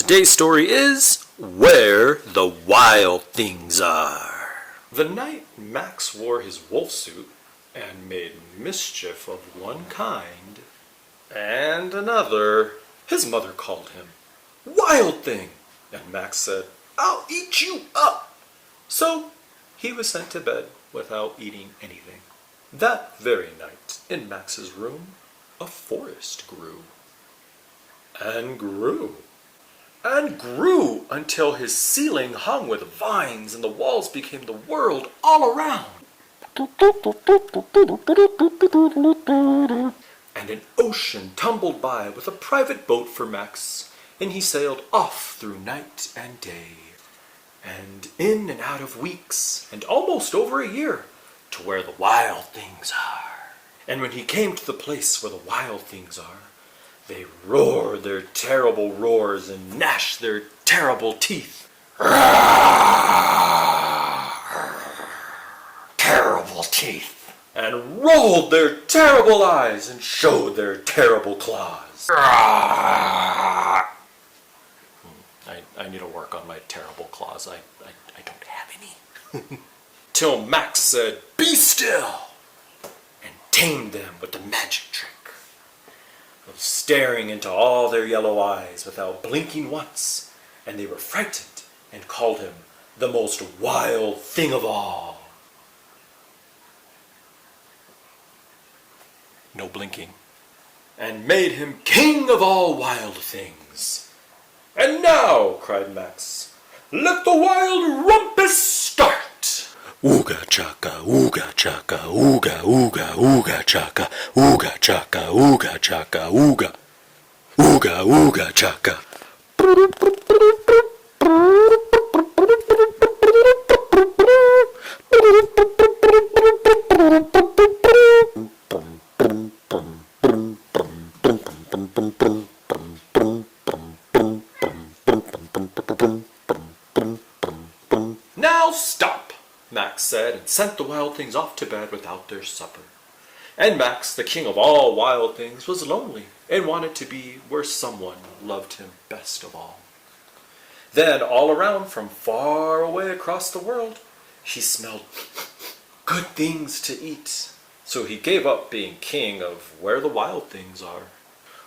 today's story is Where the Wild Things Are. The night Max wore his wolf suit and made mischief of one kind and another, his mother called him Wild Thing, and Max said, "I'll eat you up." So he was sent to bed without eating anything. That very night, in Max's room, a forest grew. And grew. And grew until his ceiling hung with vines and the walls became the world all around. And an ocean tumbled by with a private boat for Max, and he sailed off through night and day, and in and out of weeks, and almost over a year, to where the wild things are. And when he came to the place where the wild things are, they roared their terrible roars and gnashed their terrible teeth. Terrible teeth. And rolled their terrible eyes and showed their terrible claws. I need to work on my terrible claws. I don't have any. Till Max said, "Be still!" and tamed them with the magic trick of staring into all their yellow eyes without blinking once, and they were frightened and called him the most wild thing of all. No blinking. And made him king of all wild things. "And now," cried Max, "let the wild rumpus start!" Ooga chaka, ooga chaka, ooga, ooga, ooga chaka, ooga chaka, ooga chaka, ooga, ooga, ooga chaka. "Now stop," Max said, and sent the wild things off to bed without their supper. And Max, the king of all wild things, was lonely and wanted to be where someone loved him best of all. Then all around, from far away across the world, he smelled good things to eat. So he gave up being king of where the wild things are.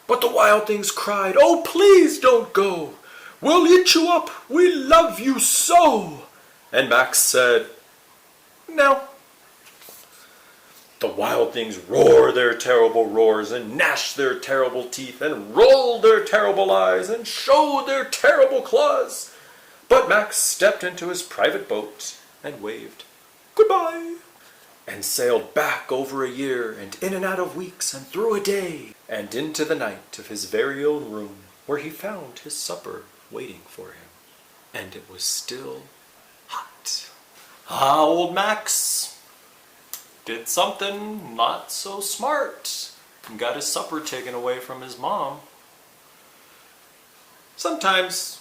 But the wild things cried, "Oh, please don't go. We'll eat you up. We love you so." And Max said, "No." The wild things roared their terrible roars and gnashed their terrible teeth and rolled their terrible eyes and showed their terrible claws. But Max stepped into his private boat and waved goodbye and sailed back over a year and in and out of weeks and through a day and into the night of his very own room, where he found his supper waiting for him. And it was still hot. Old Max did something not so smart and got his supper taken away from his mom. Sometimes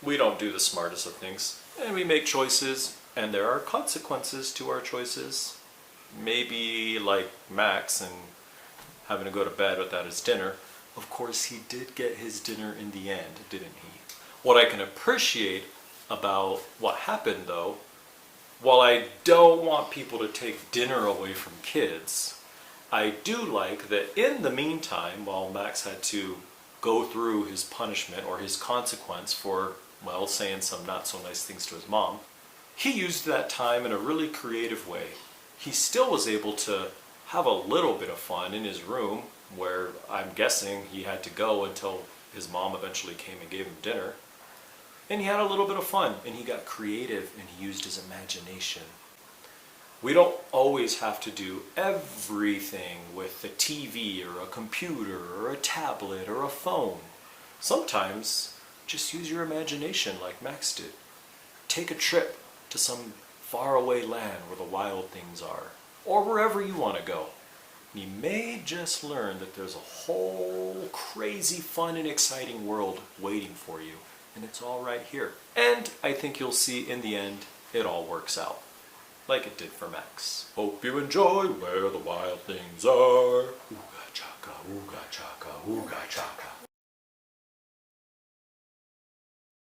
we don't do the smartest of things, and we make choices, and there are consequences to our choices. Maybe like Max and having to go to bed without his dinner. Of course, he did get his dinner in the end, didn't he? What I can appreciate about what happened, though, while I don't want people to take dinner away from kids, I do like that in the meantime, while Max had to go through his punishment or his consequence for, well, saying some not so nice things to his mom, he used that time in a really creative way. He still was able to have a little bit of fun in his room, where I'm guessing he had to go until his mom eventually came and gave him dinner. And he had a little bit of fun, and he got creative, and he used his imagination. We don't always have to do everything with a TV or a computer or a tablet or a phone. Sometimes just use your imagination like Max did. Take a trip to some faraway land where the wild things are, or wherever you want to go. You may just learn that there's a whole crazy, fun, and exciting world waiting for you. And it's all right here. And I think you'll see in the end, it all works out. Like it did for Max. Hope you enjoy Where the Wild Things Are. Ooga chaka, ooga chaka, ooga chaka.